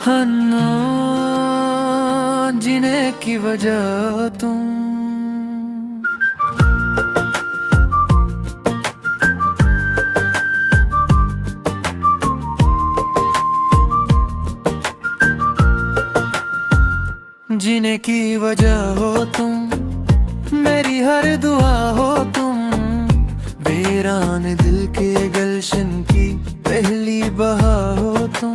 अनजान जीने की वजह तुम। जीने की वजह हो तुम, मेरी हर दुआ हो तुम, वीरान दिल के गलशन की पहली बहार हो तुम।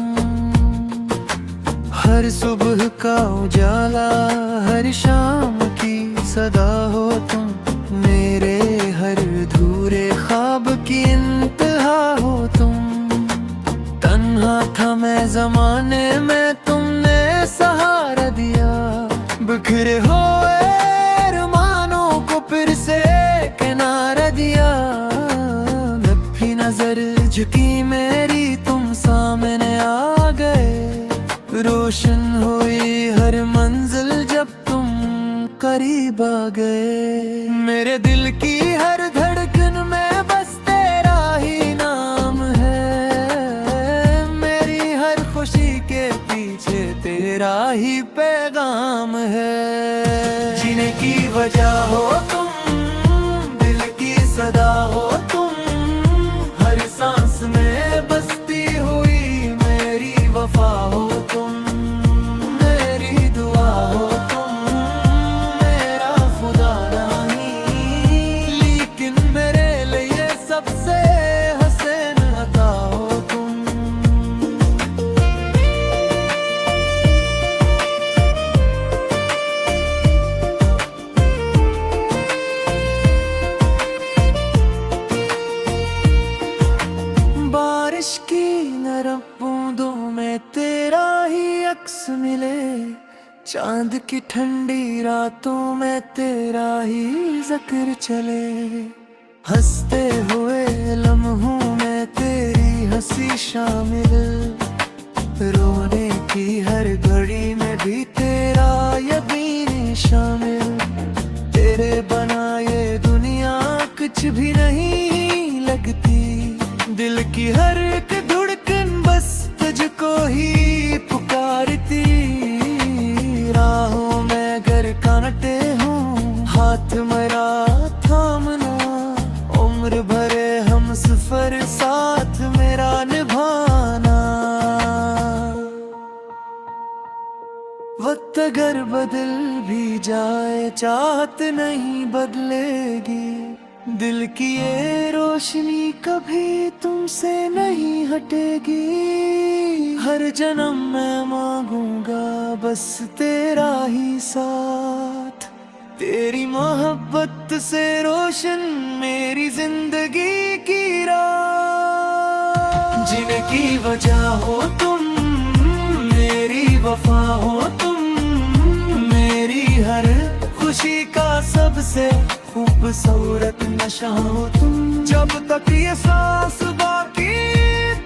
हर सुबह का उजाला, हर शाम की सदा हो तुम, मेरे हर अधूरे ख्वाब की इंतहा हो तुम। तन्हा था मैं ज़माने में, तुमने सहारा दिया, बिखरे हुए अरमानों को फिर से किनारा दिया। जब भी नजर झुकी मेरी, तुम सामने आ गए, रोशन हुई हर मंजिल जब तुम करीब आ गए। मेरे दिल की हर धड़कन में बस तेरा ही नाम है, मेरी हर खुशी के पीछे तेरा ही पैगाम है। जीने की वजह हो तुम, दिल की सदा हो तुम, हर सांस में बसती हुई मेरी वफा हो तुम। मेरी दुआ हो तुम, मेरा खुदा नहीं, लेकिन मेरे लिए सबसे हसीन अता हो तुम। बारिश की नरम बूंदों में तेरा ही अक्स मिले, चांद की ठंडी रातों में तेरा ही जिक्र चले। हंसते हुए लम्हों में तेरी हंसी शामिल, रोने की हर घड़ी में भी तेरा यकीन शामिल। तेरे बनाए दुनिया कुछ भी नहीं लगती, दिल की हर एक धड़कन बस तुझको ही पुकारती। राहों में घर कांटे हूँ, हाथ मेरा थामना, उम्र भरे हम सफर साथ मेरा निभाना। वक्त अगर बदल भी जाए, चाहत नहीं बदलेगी, दिल की ये रोशनी कभी तुमसे नहीं हटेगी। हर जन्म मैं मांगूंगा बस तेरा ही साथ, तेरी मोहब्बत से रोशन मेरी जिंदगी की राह। जीने की वजह हो तुम, मेरी वफा हो तुम, मेरी हर खुशी का सबसे खूबसूरत नशा हो तुम। जब तक ये सांस बाकी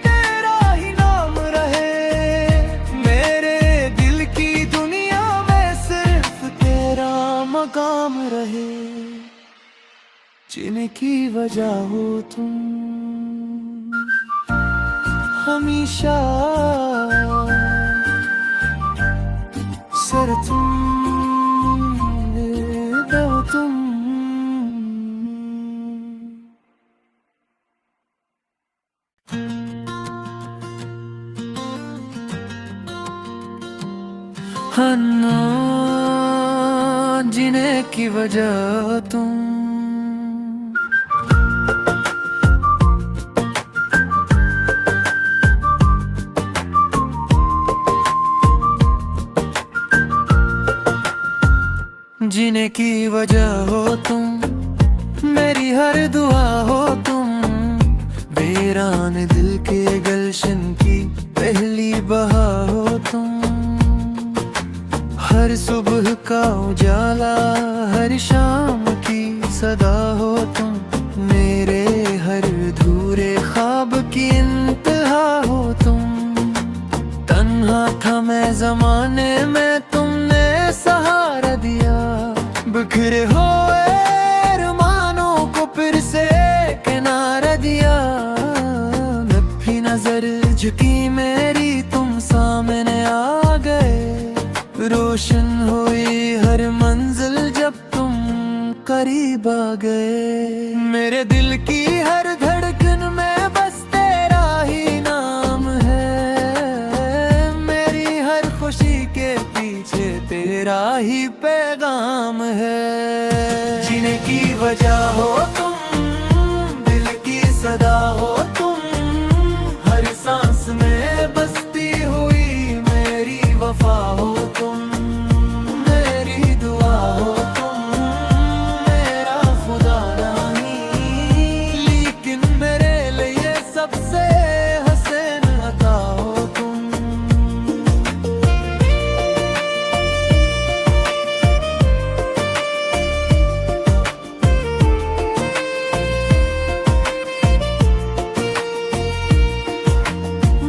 तेरा ही नाम रहे, मेरे दिल की दुनिया में सिर्फ तेरा मकाम रहे। जीने की वजह हो तुम, हमेशा सर तुम दो तुम। अनजान जीने की वजह तुम। जीने की वजह हो तुम, मेरी हर दुआ हो तुम, वीरान दिल के गलशन की पहली बहार हो तुम। हर सुबह का उजाला, हर शाम की सदा हो तुम, मेरे हर अधूरे ख्वाब की इंतहा हो तुम। तन्हा था मैं ज़माने में, तुमने सहारा दिया, बिखरे हुए अरमानों को फिर से किनारा दिया। जब भी नजर झुकी मेरी, तुम सामने आ करीब आ गए। मेरे दिल की हर धड़कन में बस तेरा ही नाम है, मेरी हर खुशी के पीछे तेरा ही पैगाम है। जीने की वजह हो तुम, दिल की सदा हो तुम, हर सांस में बसती हुई मेरी वफा हो तुम, मेरी दुआ हो तुम, मेरा खुदा नहीं, लेकिन मेरे लिए सबसे हसीन अता हो तुम।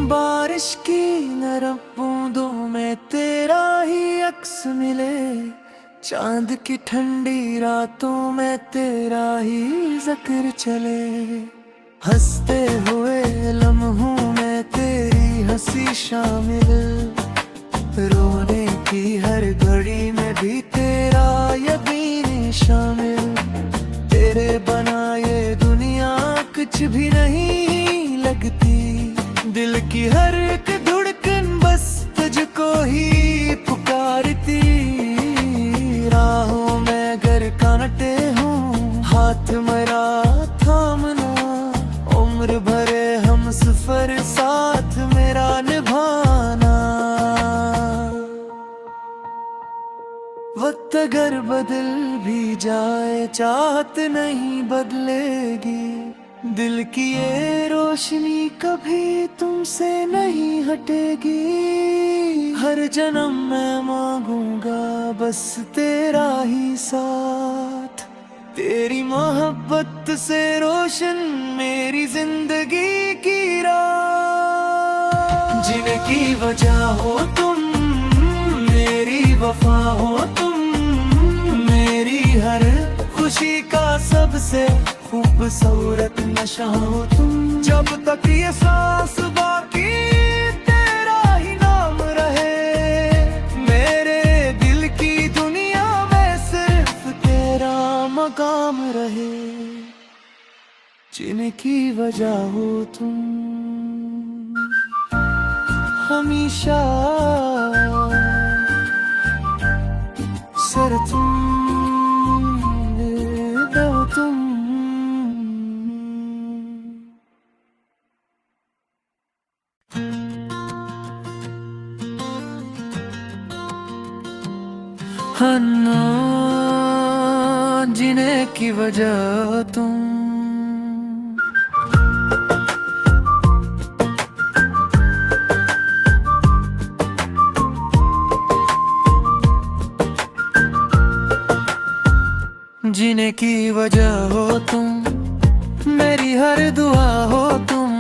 बारिश की नरम बूंदों में तेरा ही अक्स मिले, चांद की ठंडी रातों में तेरा ही जिक्र चले, हंसते हुए लम्हों में तेरी हंसी शामिल, रोने की हर घड़ी में भी तेरा यकीन शामिल। तेरे बनाए दुनिया कुछ भी नहीं लगती, दिल की हर एक धड़कन बस तुझको ही पुकारती। राहों में गर कांटे हूँ, हाथ मेरा थामना, उम्र भरे हम सफर साथ मेरा निभाना। वक्त अगर बदल भी जाए चाहत नहीं बदलेगी, दिल की ये रोशनी कभी तुमसे नहीं हटेगी। हर जन्म मैं मांगूंगा बस तेरा ही साथ, तेरी मोहब्बत से रोशन मेरी जिंदगी की राह। जिनकी वजह हो तुम, मेरी वफा हो तुम, मेरी हर खुशी का सबसे खूबसूरत नशा हो तुम। जब तक ये सांस बाकी तेरा ही नाम रहे, मेरे दिल की दुनिया में सिर्फ तेरा मकाम रहे। जिनकी वजह हो तुम, हमेशा सर तुम दो तुम। हन्ना जीने की वजह तुम, जीने की वजह हो तुम, मेरी हर दुआ हो तुम,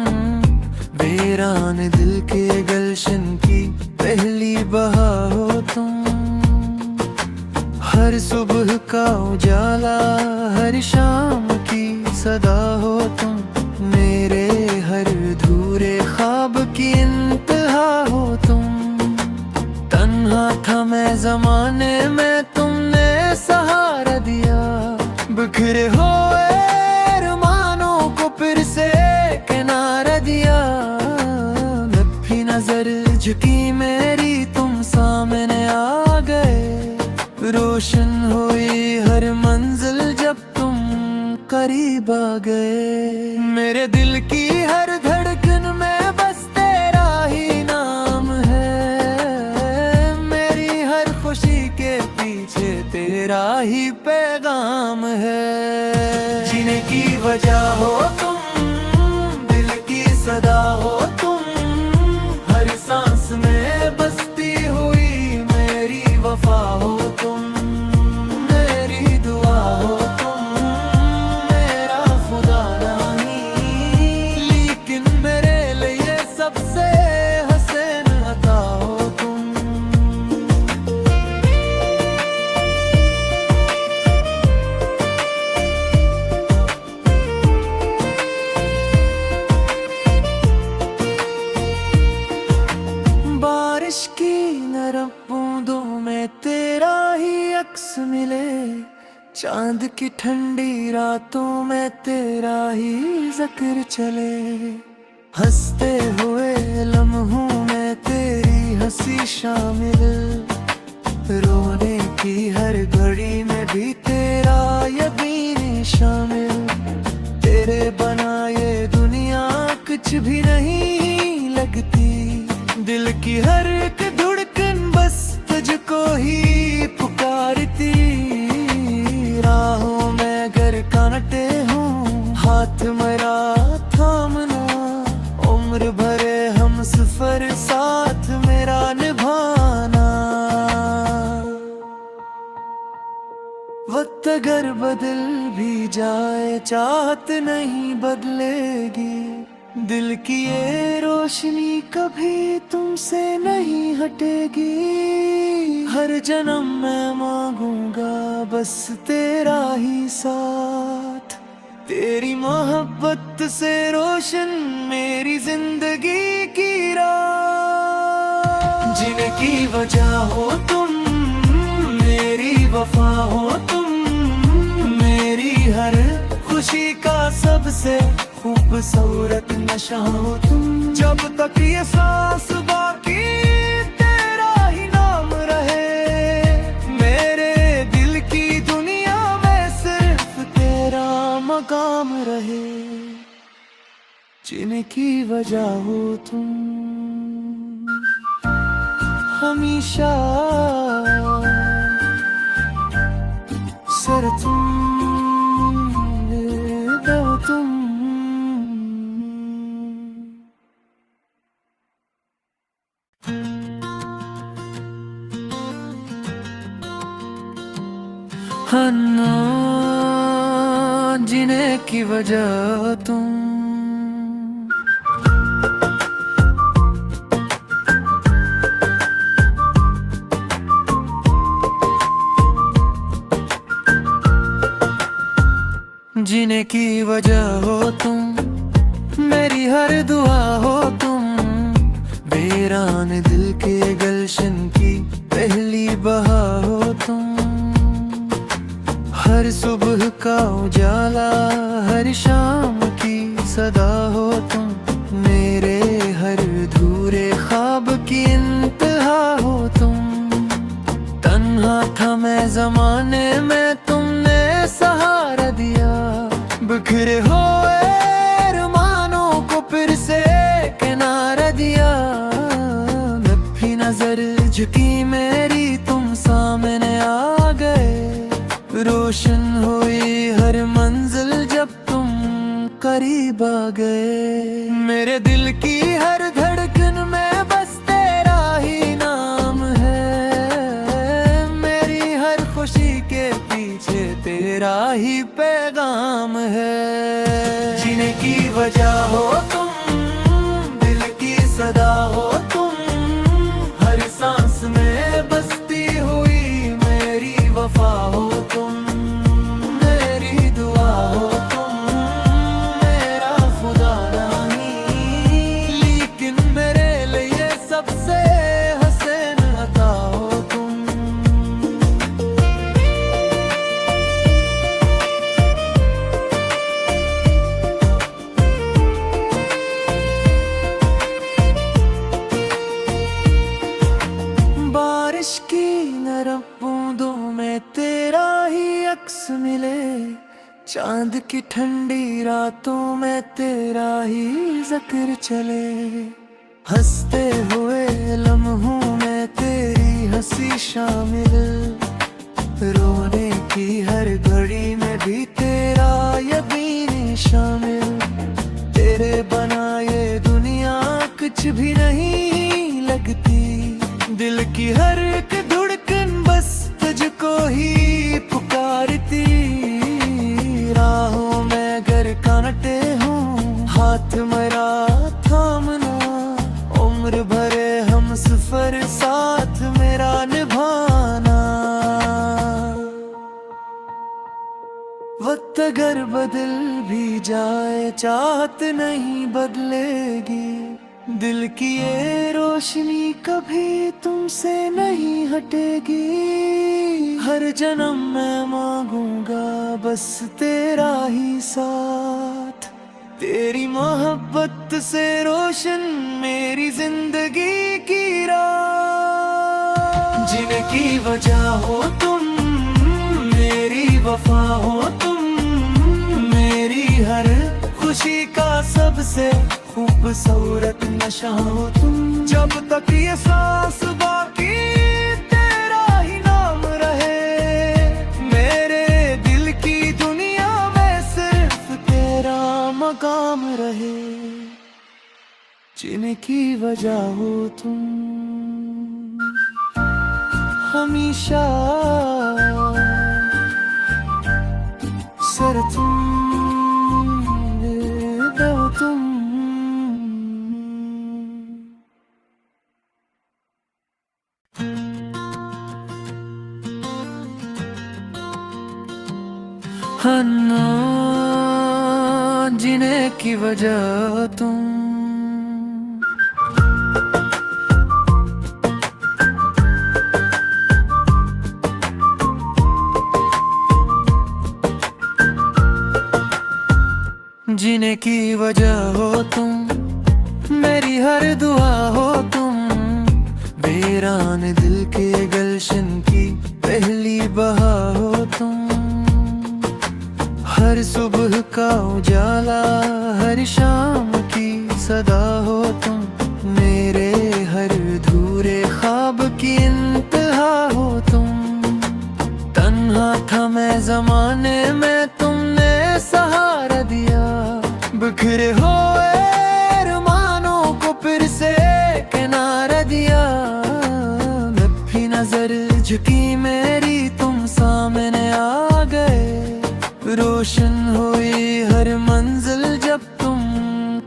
वीरान दिल के गलशन की पहली बहार हो तुम। हर सुबह का उजाला, हर शाम की सदा हो तुम, मेरे हर अधूरे ख्वाब की इंतहा हो तुम। तन्हा था मैं ज़माने में, तुमने सहारा दिया, बिखरे हुए अरमानों को फिर से किनारा दिया। जब भी नजर झुकी मेरी तुम सामने आ गए, रोशन हुई हर मंजिल जब तुम करीब आ गए। मेरे दिल की हर धड़कन में बस तेरा ही नाम है, मेरी हर खुशी के पीछे तेरा ही पैगाम है। जीने की वजह हो तुम, दिल की सदा हो तुम, हर सांस में बसती हुई मेरी वफा हो तुम, मेरी दुआ हो तुम, मेरा खुदा नहीं, की ठंडी रातों में तेरा ही जिक्र चले, हंसते हुए लम्हों में तेरी हंसी शामिल, रोने की हर घड़ी में भी तेरा यकीन शामिल। तेरे बनाए दुनिया कुछ भी नहीं लगती, दिल की हर एक धड़कन बस तुझको ही पुकारती। राहों में घर कांटे हूँ, हाथ मेरा थामना, उम्र भरे हम सफर साथ मेरा निभाना। वक्त अगर बदल भी जाए चाहत नहीं बदलेगी, दिल की ये रोशनी कभी तुमसे नहीं हटेगी। हर जन्म मैं मांगूंगा बस तेरा ही साथ, तेरी मोहब्बत से रोशन मेरी जिंदगी की राह। जिनकी वजह हो तुम, मेरी वफा हो तुम, मेरी हर खुशी का सबसे खूबसूरत नशा हो तुम। जब तक ये सांस बाकी तेरा ही नाम रहे, मेरे दिल की दुनिया में सिर्फ तेरा मकाम रहे। जिनकी वजह हो तुम, हमेशा सर तुम दो तुम। हन्ना जीने की वजह तुम, जीने की वजह हो तुम, मेरी हर दुआ हो तुम, वीरान दिल के गुलशन की पहली बहार हो तुम। हर सुबह का उजाला, हर शाम की सदा हो तुम, मेरे हर अधूरे ख्वाब की इंतहा हो तुम। तन्हा था मैं ज़माने में, तुमने सहारा दिया, बिखरे हुए अरमानों को फिर से किनारा दिया। जब भी नजर झुकी मेरी तुम सामने आ गए, रोशन हुई हर मंजिल जब तुम करीब आ गए। मेरे दिल की हर धड़कन में बस तेरा ही नाम है, मेरी हर खुशी के पीछे तेरा ही पैगाम है। जीने की वजह हो तुम, दिल की सदा हो तुम, हर सांस में बसती हुई मेरी वफा हो तुम। मेरी दुआ हो तुम, मेरा खुदा नहीं, लेकिन मेरे लिए सबसे हसीन अता हो तुम। बारिश की नरम बूंदों में तेरा ही अक्स मिले, चांद की ठंडी रातों में तेरा ही जिक्र चले। हंसते हुए लम्हों में तेरी हंसी शामिल, रोने की हर घड़ी में भी तेरा यकीन शामिल। तेरे बनाए दुनिया कुछ भी नहीं लगती, दिल की हर एक धड़कन बस तुझको ही पुकारती। राहों में घर कांटे हूँ, हाथ मेरा थामना, उम्र भरे हम सफर साथ मेरा निभाना। वक्त अगर बदल भी जाए चाहत नहीं बदलेगी, दिल की ये रोशनी कभी तुमसे नहीं हटेगी। हर जन्म मैं मांगूंगा बस तेरा ही साथ। तेरी मोहब्बत से रोशन मेरी जिंदगी की राह। जिनकी वजह हो तुम, मेरी वफा हो तुम, मेरी हर खुशी का सबसे खूबसूरत नशा हो तुम। जब तक ये सांस बाकी तेरा ही नाम रहे, मेरे दिल की दुनिया में सिर्फ तेरा मकाम रहे। जिनकी वजह हो तुम हमेशा, सर तुम दो तुम। हन्ना जीने की वजह तुम। जीने की वजह हो तुम, मेरी हर दुआ हो तुम। वीरान दिल के गुलशन की पहली बहार हो तुम। हर सुबह का उजाला, हर शाम की सदा हो तुम। मेरे हर अधूरे ख्वाब की इंतहा हो तुम। तन्हा था मैं ज़माने में, तुमने सहारा दिया। बिखरे हुए अरमानों को फिर से किनारा दिया। मैं भी नजर झुकी मेरी, तुम सामने आ गए। रोशन हुई हर मंजिल जब तुम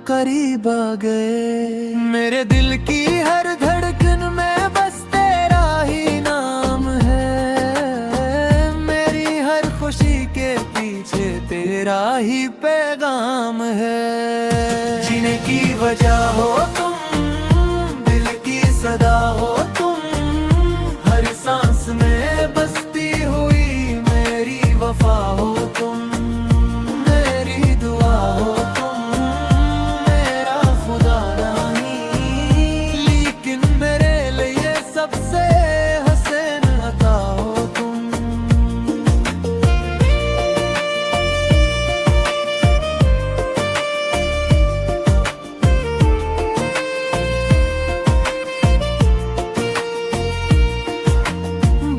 करीब आ गए। मेरे दिल की हर धड़कन में बस तेरा ही नाम है। मेरी हर खुशी के पीछे तेरा ही पैगाम है। जीने की वजह हो तुम, दिल की सदा हो तुम। हर सांस में बसती हुई मेरी वफा हो तुम। मेरी दुआ हो तुम, मेरा खुदा नहीं, लेकिन मेरे लिए सबसे हसीन अता हो तुम।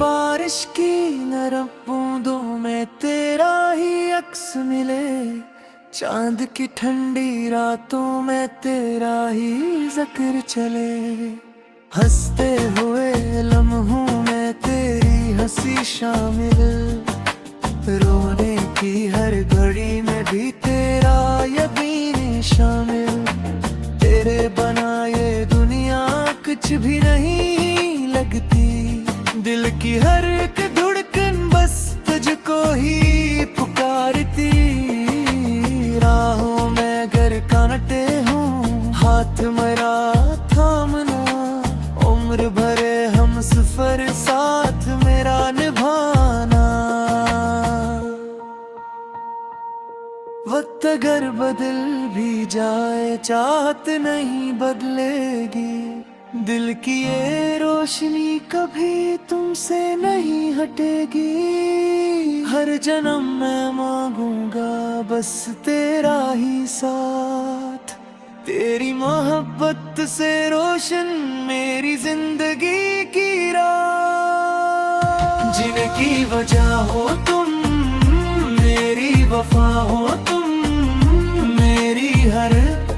बारिश की नरम बूंदों में तेरा ही अक्स मिले। चांद की ठंडी रातों में तेरा ही जिक्र चले। हंसते हुए लम्हों में तेरी हंसी शामिल। रोने की हर घड़ी में भी तेरा यकीन शामिल। तेरे बनाए दुनिया कुछ भी नहीं लगती। दिल की हर एक धड़कन बस तुझको ही पुकारती। राहों में घर कांटे हूँ, हाथ मेरा थामना। उम्र भरे हम सफर साथ मेरा निभाना। वक्त अगर बदल भी जाए, चाहत नहीं बदलेगी। दिल की ये रोशनी कभी तुमसे नहीं हटेगी। हर जन्म मैं मांगूंगा बस तेरा ही साथ। तेरी मोहब्बत से रोशन मेरी जिंदगी की राह। जिनकी वजह हो तुम, मेरी वफा हो तुम। मेरी हर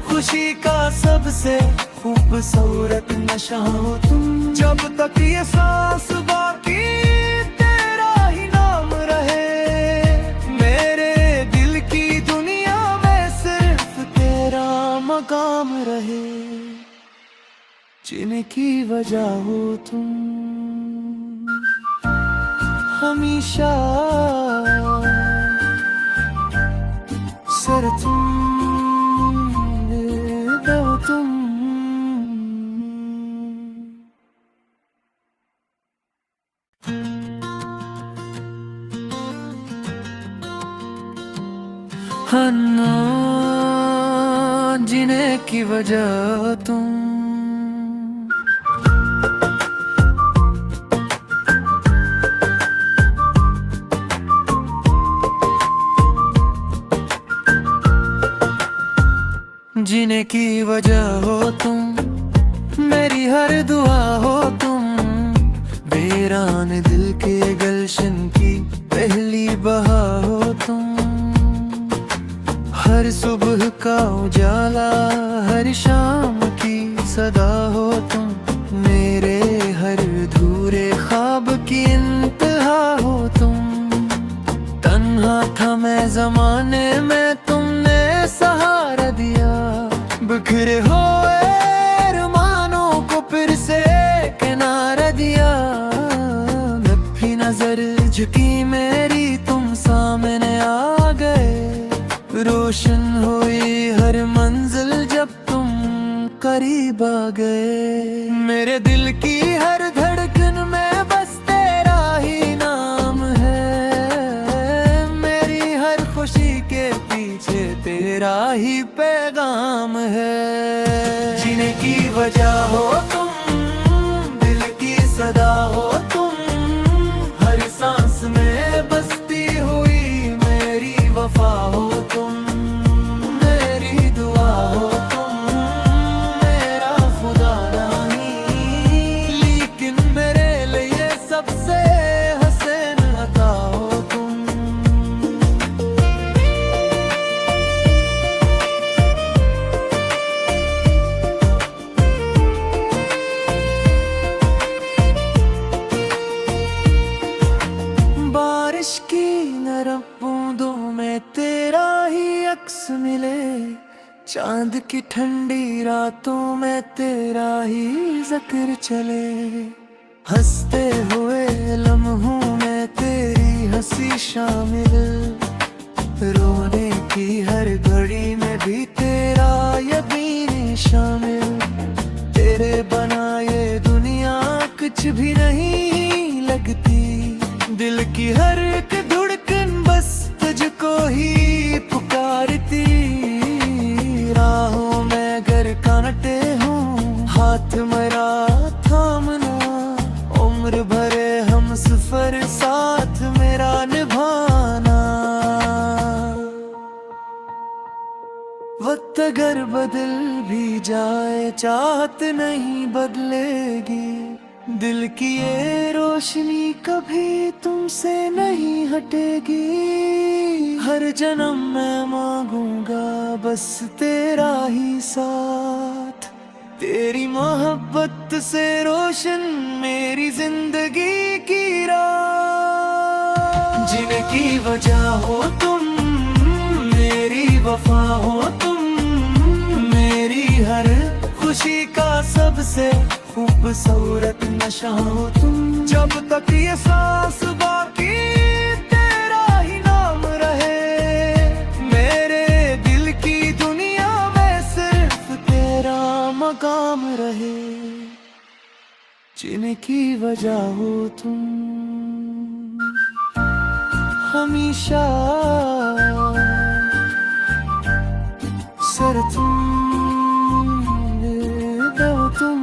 खुशी का सबसे खूबसूरत नशा हो तुम। जब तक ये सांस बाकी तेरा ही नाम रहे, मेरे दिल की दुनिया में सिर्फ तेरा मकाम रहे। जिनकी वजह हो तुम हमेशा, सर तुम दो तुम। अनजान जीने की वजह तुम। जीने की वजह हो तुम, मेरी हर दुआ हो तुम, वीरान दिल के गुलशन की पहली बहार हो तुम। हर सुबह का उजाला, हर शाम की सदा हो तुम, मेरे हर अधूरे ख्वाब की इंतहा हो तुम। तन्हा था मैं ज़माने में, तुमने सहारा दिया, बिखरे हुए अरमानों को फिर से किनारा दिया। नफी नजर झुकी मेरी, तुम सामने आ गए, रोशन हुई हर मंजिल जब तुम करीब आ गए। मेरे दिल की हर धड़कन में बस तेरा ही नाम है, मेरी हर खुशी के पीछे तेरा ही पैगाम है। जीने की वजह हो तुम, दिल की सदा हो तुम, हर सांस में बसती हुई मेरी वफा हो तुम। मेरी दुआ हो तुम, मेरा खुदा नहीं, लेकिन मेरे लिए सबसे हसीन अता हो तुम। बारिश की नरम बूंदों में तेरा ही अक्स मिले, चांद की ठंडी रातों में तेरा ही जिक्र चले। हंसते हुए लम्हों में तेरी हंसी शामिल, रोने की हर घड़ी में भी तेरा यकीन शामिल। तेरे बनाए दुनिया कुछ भी नहीं लगती, दिल की हर एक धड़कन बस तुझको ही पुकारती। राहों में गर कांटे हूँ, हाथ मेरा थामना, उम्र भरे हम सफर साथ मेरा निभाना। वक्त अगर बदल भी जाए, चाहत नहीं बदलेगी, दिल की ये रोशनी कभी तुमसे नहीं हटेगी। हर जन्म मैं मांगूंगा बस तेरा ही साथ, तेरी मोहब्बत से रोशन मेरी जिंदगी की राह। जीने की वजह हो तुम, मेरी वफा हो तुम, मेरी हर खुशी का सबसे खूबसूरत नशा हो तुम। जब तक ये सांस बाकी तेरा ही नाम रहे, मेरे दिल की दुनिया में सिर्फ तेरा मकाम रहे। जीने की वजह हो तुम, हमेशा सर तुम दो तुम।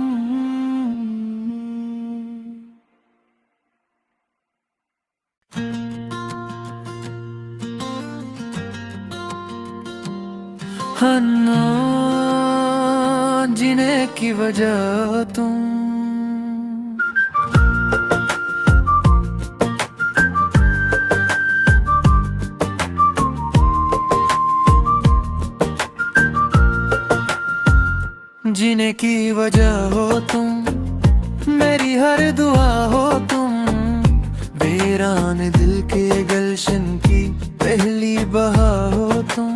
अनजान जीने की वजह तुम। जीने की वजह हो तुम, मेरी हर दुआ हो तुम, वीरान दिल के गुलशन की पहली बहार हो तुम।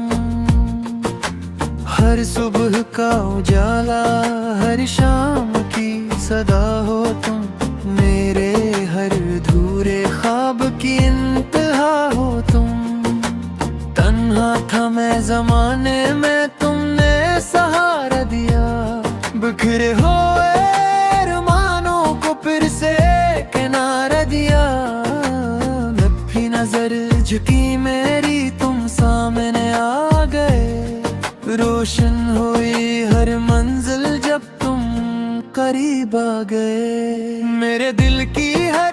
हर सुबह का उजाला, हर शाम की सदा हो तुम, मेरे हर अधूरे ख्वाब की इंतहा हो तुम। तन्हा था मैं ज़माने में, तुमने सहारा दिया, बिखरे हुए अरमानों को फिर से किनारा दिया। नफी नजर झुकी मेरी, तुम सामने आ रोशन हुई हर मंजिल जब तुम करीब आ गए। मेरे दिल की हर